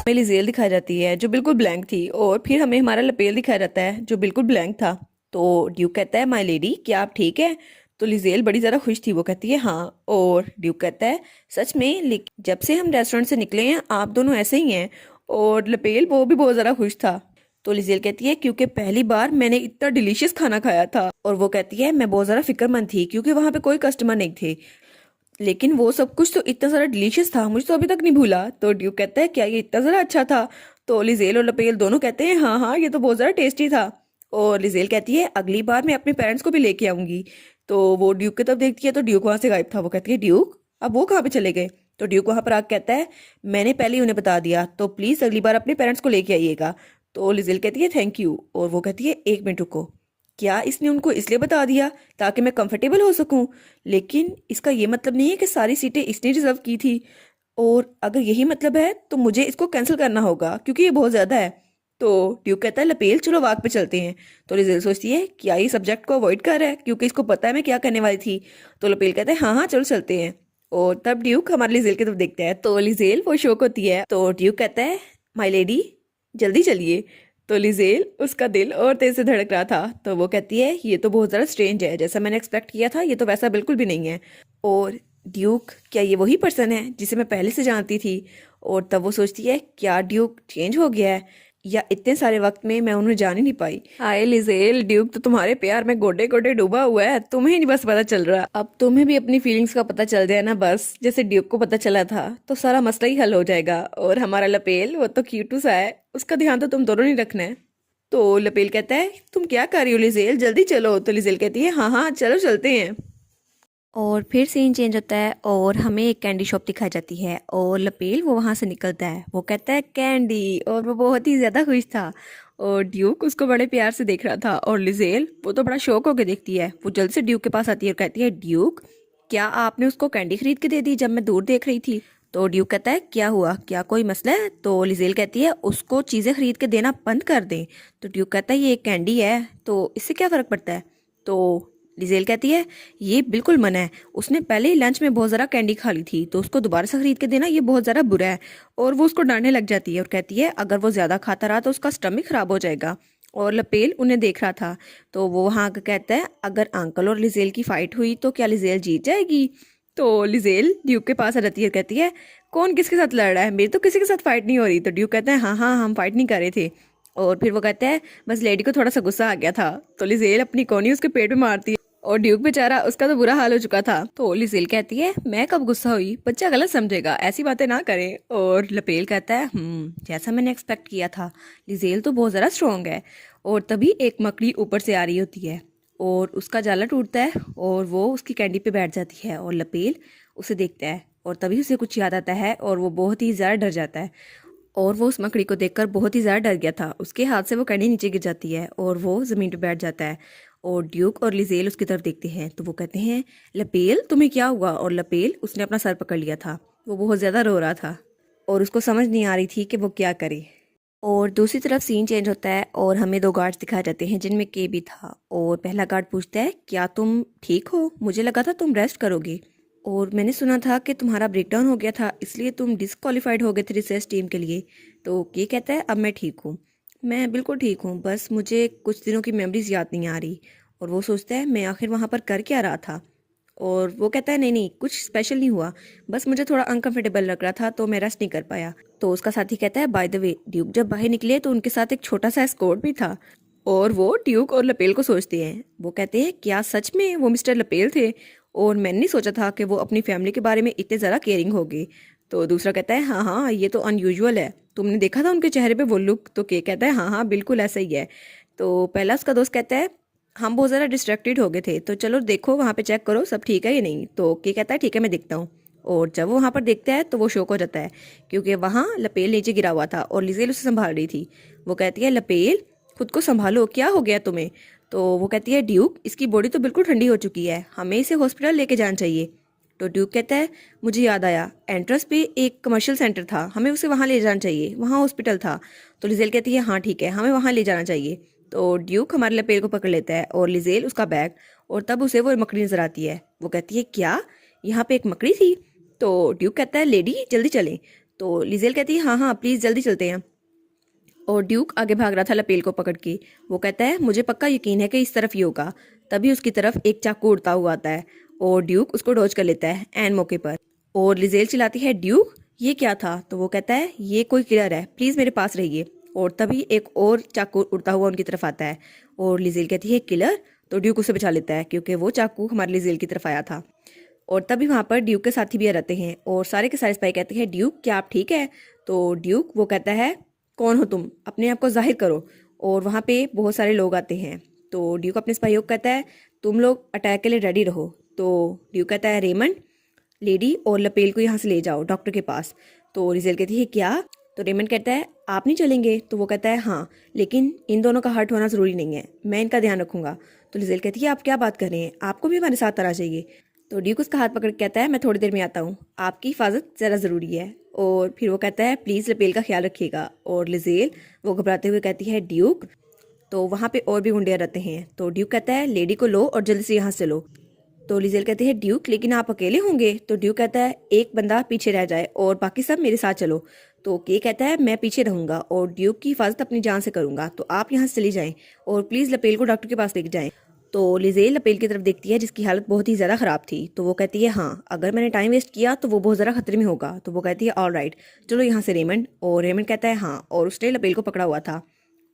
हमें लिजेल दिखाई जाती है जो बिल्कुल ब्लैंक थी, और फिर हमें हमारा लपेल दिखाया जाता है जो बिल्कुल ब्लैंक था। तो ड्यूक कहता है माय लेडी क्या आप ठीक है? तो लिजेल बड़ी ज़्यादा खुश थी, वो कहती है हाँ। और ड्यूक कहता है सच में, लेकिन जब से हम रेस्टोरेंट से निकले हैं आप दोनों ऐसे ही हैं। और लपेल वो भी बहुत ज़्यादा खुश था। तो लिजेल कहती है क्योंकि पहली बार मैंने इतना डिलीशियस खाना खाया था। और वो कहती है मैं बहुत ज़्यादा फिक्रमंद थी क्योंकि वहाँ पे कोई कस्टमर नहीं थे, लेकिन वो सब कुछ तो इतना सारा डिलीशियस था मुझे तो अभी तक नहीं भूला। तो ड्यूक कहता है क्या ये इतना ज़रा अच्छा था? तो लिजेल और लपेल दोनों कहते हैं हाँ हाँ, ये तो बहुत ज़्यादा टेस्टी था। और लिजेल कहती है अगली बार मैं अपने पेरेंट्स को भी लेके आऊंगी। तो वो ड्यूक की तरफ देखती है तो ड्यूक वहां से गायब था। वो कहती है ड्यूक अब वो कहाँ पे चले गए? तो ड्यूक वहां पर आके कहता है मैंने पहले ही उन्हें बता दिया, तो प्लीज़ अगली बार अपने पेरेंट्स को लेके आइएगा। तो लिजेल कहती है थैंक यू। और वो कहती है एक मिनट रुको, क्या इसने उनको इसलिए बता दिया ताकि मैं कंफर्टेबल हो सकूं? लेकिन इसका ये मतलब नहीं है कि सारी सीटें इसने रिजर्व की थी। और अगर यही मतलब है तो मुझे इसको कैंसिल करना होगा क्योंकि ये बहुत ज़्यादा है। तो ड्यूक कहता है लपेल चलो वाक पे चलते हैं। तो लिजेल सोचती है क्या ये सब्जेक्ट को अवॉइड कर रहा है क्योंकि इसको पता है मैं क्या करने वाली थी। तो लपेल कहता है हाँ हाँ चलो चलते हैं। और तब ड्यूक हमारे लिजेल की तरफ देखता है तो लिजेल वो शौक होती है। तो ड्यूक कहता है माय लेडी जल्दी चलिए। तो लिजेल उसका दिल और तेज से धड़क रहा था। तो वो कहती है ये तो बहुत ज़्यादा स्ट्रेंज है, जैसा मैंने एक्सपेक्ट किया था ये तो वैसा बिल्कुल भी नहीं है। और ड्यूक क्या ये वही पर्सन है जिसे मैं पहले से जानती थी? और तब वो सोचती है क्या ड्यूक चेंज हो गया है, या इतने सारे वक्त में मैं उन्हें जान ही नहीं पाई। हाय लिजेल, ड्यूक तो तुम्हारे प्यार में गोडे गोडे डूबा हुआ है, तुम्हें नहीं बस पता चल रहा। अब तुम्हें भी अपनी फीलिंग्स का पता चल जाए ना, बस जैसे ड्यूक को पता चला था, तो सारा मसला ही हल हो जाएगा। और हमारा लपेल वो तो क्यूटू सा है, उसका ध्यान तो तुम दोनों नहीं रखना है। तो लपेल कहता है तुम क्या कर रही हो लिजेल, जल्दी चलो। तो लिजेल कहती है हाँ हाँ चलो चलते हैं। और फिर सीन चेंज होता है और हमें एक कैंडी शॉप दिखाई जाती है। और लपेल वो वहाँ से निकलता है, वो कहता है कैंडी, और वो बहुत ही ज़्यादा खुश था। और ड्यूक उसको बड़े प्यार से देख रहा था। और लिजेल वो तो बड़ा शौक होकर देखती है, वो जल्द से ड्यूक के पास आती है और कहती है ड्यूक क्या आपने उसको कैंडी खरीद के दे दी जब मैं दूर देख रही थी? तो ड्यूक कहता है क्या हुआ, क्या कोई मसला है? तो लिजेल कहती है उसको चीज़ें खरीद के देना बंद कर दें। तो ड्यूक कहता है ये एक कैंडी है तो इससे क्या फ़र्क पड़ता है? तो लिजेल कहती है ये बिल्कुल मना है, उसने पहले ही लंच में बहुत ज़रा कैंडी खा ली थी तो उसको दोबारा से खरीद के देना ये बहुत ज़रा बुरा है। और वो उसको डांटने लग जाती है और कहती है अगर वो ज़्यादा खाता रहा तो उसका स्टमक खराब हो जाएगा। और लपेल उन्हें देख रहा था। तो वो वहाँ आकर कहता है अगर अंकल और लिजेल की फाइट हुई तो क्या लिजेल जीत जाएगी? तो लिजेल ड्यूक के पास आ जाती है और कहती है कौन किसके साथ लड़ रहा है, मेरी तो किसी के साथ फाइट नहीं हो रही। तो ड्यूक कहता है हाँ हाँ हम फाइट नहीं कर रहे थे। और फिर वो कहता है बस लेडी को थोड़ा सा गुस्सा आ गया था। तो लिजेल अपनी कोनी उसके पेट में मारती है और ड्यूक बेचारा उसका तो बुरा हाल हो चुका था। तो लिजेल कहती है मैं कब गुस्सा हुई, बच्चा गलत समझेगा, ऐसी बातें ना करे। और लपेल कहता है जैसा मैंने एक्सपेक्ट किया था, लिजेल तो बहुत ज़्यादा स्ट्रॉन्ग है। और तभी एक मकड़ी ऊपर से आ रही होती है और उसका जाला टूटता है और वो उसकी कैंडी पे बैठ जाती है। और लपेल उसे देखता है और तभी उसे कुछ याद आता है और वो बहुत ही ज़्यादा डर जाता है। और वो उस मकड़ी को देखकर बहुत ही ज़्यादा डर गया था, उसके हाथ से वो कैंडी नीचे गिर जाती है और वो ज़मीन पे बैठ जाता है। और ड्यूक और लिजेल उसकी तरफ देखते हैं तो वो कहते हैं लपेल तुम्हें क्या हुआ? और लपेल उसने अपना सर पकड़ लिया था, वो बहुत ज़्यादा रो रहा था और उसको समझ नहीं आ रही थी कि वो क्या करे। और दूसरी तरफ सीन चेंज होता है और हमें दो गार्ड्स दिखाए जाते हैं जिनमें के भी था। और पहला गार्ड पूछता है क्या तुम ठीक हो, मुझे लगा था तुम रेस्ट करोगे, और मैंने सुना था कि तुम्हारा ब्रेकडाउन हो गया था इसलिए तुम डिसक्वालीफाइड हो गए थे रिसर्च टीम के लिए। तो के कहता है अब मैं ठीक हूँ, मैं बिल्कुल ठीक हूँ, बस मुझे कुछ दिनों की मेमोरीज याद नहीं आ रही। और वो सोचता है मैं आखिर वहाँ पर कर क्या रहा था? और वो कहता है नहीं नहीं कुछ स्पेशल नहीं हुआ, बस मुझे थोड़ा अनकंफर्टेबल लग रहा था तो मैं रेस्ट नहीं कर पाया। तो उसका साथी कहता है बाय द वे ड्यूक जब बाहर निकले तो उनके साथ एक छोटा सा एस्कॉर्ट भी था। और वो ड्यूक और लपेल को सोचते हैं, वो कहते हैं क्या सच में वो मिस्टर लपेल थे? और मैंने नहीं सोचा था कि वो अपनी फैमिली के बारे में इतने ज़्यादा केयरिंग होगी। तो दूसरा कहता है हाँ हाँ ये तो अनयूजुअल है, तुमने देखा था उनके चेहरे पे वो लुक? तो के कहता है हाँ हाँ बिल्कुल ऐसा ही है। तो पहला उसका दोस्त कहता है हम बहुत ज़्यादा डिस्ट्रैक्टेड हो गए थे तो चलो देखो वहाँ पे चेक करो सब ठीक है या नहीं। तो के कहता है ठीक है मैं देखता हूँ। और जब वो वहाँ पर देखता है तो वो शौक हो जाता है क्योंकि वहाँ लपेल नीचे गिरा हुआ था और लिजेल उसे संभाल रही थी। वो कहती है लपेल खुद को संभालो, क्या हो गया तुम्हें? तो वो कहती है ड्यूक इसकी बॉडी तो बिल्कुल ठंडी हो चुकी है, हमें इसे हॉस्पिटल लेके जाना चाहिए। तो ड्यूक कहता है मुझे याद आया एंट्रेंस पे एक कमर्शियल सेंटर था, हमें उसे वहाँ ले जाना चाहिए, वहाँ हॉस्पिटल था। तो लिजेल कहती है हाँ ठीक है हमें वहाँ ले जाना चाहिए। तो ड्यूक हमारे लपेल को पकड़ लेता है और लिजेल उसका बैग। और तब उसे वो मकड़ी नजर आती है, वो कहती है क्या यहाँ पे एक मकड़ी थी? तो ड्यूक कहता है लेडी जल्दी चलें। तो लिजेल कहती है हाँ हाँ प्लीज़ जल्दी चलते हैं। और ड्यूक आगे भाग रहा था लपेल को पकड़ के। वो कहता है मुझे पक्का यकीन है कि इस तरफ ही होगा। तभी उसकी तरफ एक चाकू उड़ता हुआ आता है और ड्यूक उसको डॉज कर लेता है एन मौके पर। और लिजेल चिल्लाती है ड्यूक ये क्या था? तो वो कहता है ये कोई किलर है, प्लीज़ मेरे पास रहिए। और तभी एक और चाकू उड़ता हुआ उनकी तरफ आता है और लिजेल कहती है किलर। तो ड्यूक उसे बचा लेता है क्योंकि वो चाकू हमारे लिजेल की तरफ आया था। और तभी वहाँ पर ड्यूक के साथी भी आ रहते हैं और सारे के सारे स्पाई कहते हैं ड्यूक क्या आप ठीक है? तो ड्यूक वो कहता है कौन हो तुम, अपने आप को जाहिर करो। और वहाँ पे बहुत सारे लोग आते हैं। तो ड्यूक अपने स्पाइयों को कहता है तुम लोग अटैक के लिए रेडी रहो। तो ड्यूक कहता है रेमंड, लेडी और लपेल को यहाँ से ले जाओ डॉक्टर के पास। तो रिजेल कहती है क्या? तो रेमंड कहता है आप नहीं चलेंगे? तो वो कहता है हाँ, लेकिन इन दोनों का हर्ट होना ज़रूरी नहीं है, मैं इनका ध्यान रखूंगा। तो रिजेल कहती है आप क्या बात कर रहे हैं, आपको भी हमारे साथ आना चाहिए। तो ड्यूक उसका हाथ पकड़ के कहता है मैं थोड़ी देर में आता हूँ, आपकी हिफाजत ज़रा ज़रूरी है। और फिर वो कहता है प्लीज़ लपेल का ख्याल रखिएगा। और लिजेल वो घबराते हुए कहती है ड्यूक। तो वहाँ पे और भी गुंडे रहते हैं। तो ड्यूक कहता है लेडी को लो और जल्दी से यहाँ से लो। तो लिजेल कहती है ड्यूक लेकिन आप अकेले होंगे? तो ड्यूक कहता है एक बंदा पीछे रह जाए और बाकी सब मेरे साथ चलो। तो के कहता है मैं पीछे रहूंगा और ड्यूक की हिफाजत अपनी जान से करूंगा, तो आप यहाँ से चली जाएं और प्लीज़ लपेल को डॉक्टर के पास लेके जाएं। तो लिजेल लपेल की तरफ देखती है जिसकी हालत बहुत ही ज़्यादा ख़राब थी। तो वो कहती है हाँ, अगर मैंने टाइम वेस्ट किया तो वो बहुत ज़्यादा खतरे में होगा। तो वो कहती है ऑल राइट चलो यहाँ से रेमंड। और रेमंड कहता है हाँ, और उसने लपेल को पकड़ा हुआ था।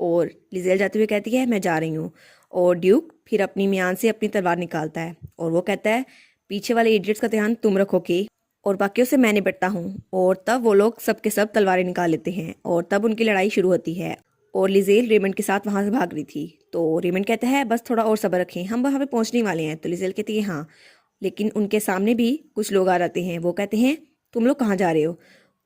और लिजेल जाते हुए कहती है मैं जा रही हूँ। और ड्यूक फिर अपनी म्यान से अपनी तलवार निकालता है और वो कहता है पीछे वाले इडियट्स का ध्यान तुम रखोगे और बाकियों से मैं निपटता हूँ। और तब वो लोग सब के सब तलवारें निकाल लेते हैं और तब उनकी लड़ाई शुरू होती है। और लिजेल रेमंड के साथ वहां से भाग रही थी। तो रेमंड कहता है बस थोड़ा और सब्र रखें, हम वहां पे पहुंचने वाले हैं। तो लिजेल कहती है हाँ, लेकिन उनके सामने भी कुछ लोग आ जाते हैं। वो कहते हैं तुम लोग कहाँ जा रहे हो?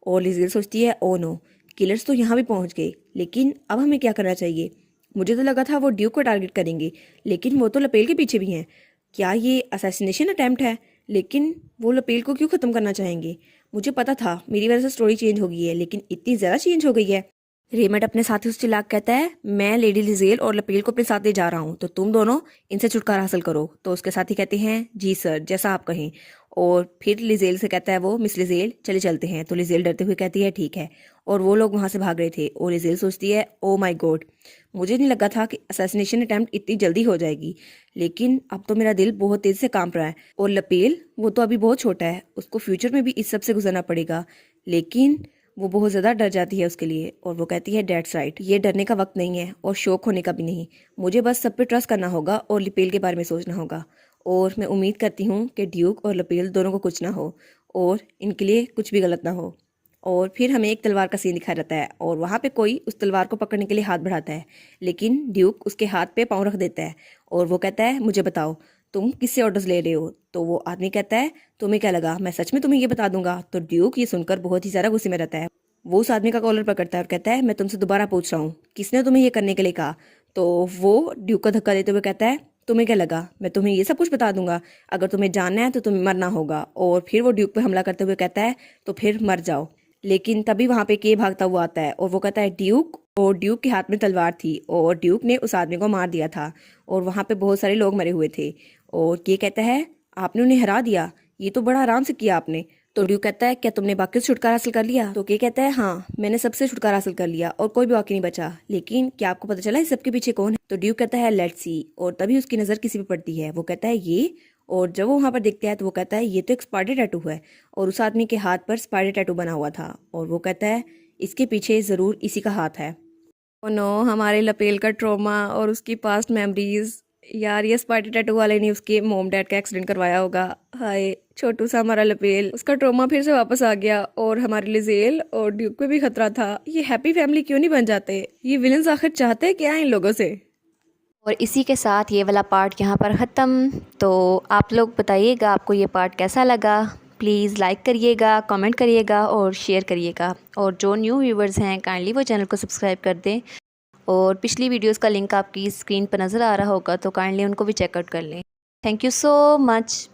और लिजेल सोचती है ओ नो, किलर्स तो यहाँ भी पहुंच गए, लेकिन अब हमें क्या करना चाहिए? मुझे तो लगा था वो ड्यूक को टारगेट करेंगे, लेकिन वो तो लपेल के पीछे भी हैं। क्या ये असैसिनेशन अटेम्प्ट है? लेकिन वो लपेल को क्यों ख़त्म करना चाहेंगे? मुझे पता था मेरी वजह से स्टोरी चेंज हो गई है, लेकिन इतनी ज़्यादा चेंज हो गई है। रेमंड अपने साथी से चिल्ला कहता है मैं लेडी लिजेल और लपेल को अपने साथ ले जा रहा हूँ, तो तुम दोनों इनसे छुटकारा हासिल करो। तो उसके साथी कहते हैं जी सर, जैसा आप कहें। और फिर लिजेल से कहता है वो मिस लिजेल चले चलते हैं। तो लिजेल डरते हुए कहती है ठीक है। और वो लोग वहां से भाग रहे थे और लिजेल सोचती है ओ माय गॉड, मुझे नहीं लगा था कि असैसिनेशन अटेम्प्ट इतनी जल्दी हो जाएगी, लेकिन अब तो मेरा दिल बहुत तेज से कांप रहा है। और लपेल वो तो अभी बहुत छोटा है, उसको फ्यूचर में भी इस सब से गुजरना पड़ेगा, लेकिन वो बहुत ज़्यादा डर जाती है उसके लिए। और वो कहती है डेट्स राइट, ये डरने का वक्त नहीं है और शौक होने का भी नहीं, मुझे बस सब पे ट्रस्ट करना होगा और लपेल के बारे में सोचना होगा। और मैं उम्मीद करती हूँ कि ड्यूक और लपेल दोनों को कुछ ना हो और इनके लिए कुछ भी गलत ना हो। और फिर हमें एक तलवार का सीन दिखाया जाता है और वहाँ पे कोई उस तलवार को पकड़ने के लिए हाथ बढ़ाता है, लेकिन ड्यूक उसके हाथ पे पाँव रख देता है और वो कहता है मुझे बताओ तुम किससे ऑर्डर्स ले रहे हो? तो वो आदमी कहता है तुम्हें क्या लगा मैं सच में तुम्हें ये बता दूंगा? तो ड्यूक ये सुनकर बहुत ही ज़्यादा गुस्से में रहता है। वो उस आदमी का कॉलर पकड़ता है और कहता है मैं तुमसे दोबारा पूछ रहा हूँ, किसने तुम्हें ये करने के लिए कहा? तो वो ड्यूक का धक्का देते हुए कहता है तुम्हें क्या लगा मैं तुम्हें ये सब कुछ बता दूंगा? अगर तुम्हें जानना है तो तुम्हें मरना होगा। और फिर वो ड्यूक पे हमला करते हुए कहता है तो फिर मर जाओ। लेकिन तभी वहां पे के भागता हुआ आता है और वो कहता है ड्यूक। और ड्यूक के हाथ में तलवार थी और ड्यूक ने उस आदमी को मार दिया था और वहां पे बहुत सारे लोग मरे हुए थे। और के कहता है आपने उन्हें हरा दिया, ये तो बड़ा आराम से किया आपने। तो ड्यूक कहता है क्या तुमने बाकी से छुटकारा हासिल कर लिया? तो के कहता है हाँ, मैंने सबसे छुटकारा हासिल कर लिया और कोई भी बाकी नहीं बचा, लेकिन क्या आपको पता चला इस सबके पीछे कौन है? तो ड्यूक कहता है लेट्स सी। और तभी उसकी नज़र किसी पे पड़ती है। वो कहता है ये। और जब वो वहां पर देखता है तो वो कहता है ये तो एक स्पाइडर टैटू है और उस आदमी के हाथ पर स्पाइडर टैटू बना हुआ था। और वो कहता है इसके पीछे ज़रूर इसी का हाथ है। ओ नो, हमारे लपेल का ट्रॉमा और उसकी पास्ट मेमोरीज। यार ये स्पाइडर टैटू वाले ने उसके मोम डैड का एक्सीडेंट करवाया होगा। हाय छोटू सा हमारा लपेल, उसका ट्रॉमा फिर से वापस आ गया और हमारे लिजेल और ड्यूक पे भी खतरा था। ये हैप्पी फैमिली क्यों नहीं बन जाते? ये विलन्स आखिर चाहते क्या इन लोगों से? और इसी के साथ ये वाला पार्ट यहाँ पर ख़त्म। तो आप लोग बताइएगा आपको ये पार्ट कैसा लगा। प्लीज़ लाइक करिएगा, कमेंट करिएगा और शेयर करिएगा। और जो न्यू व्यूवर्स हैं काइंडली वो चैनल को सब्सक्राइब कर दें। और पिछली वीडियोस का लिंक आपकी स्क्रीन पर नज़र आ रहा होगा, तो काइंडली उनको भी चेकआउट कर लें। Thank you so much.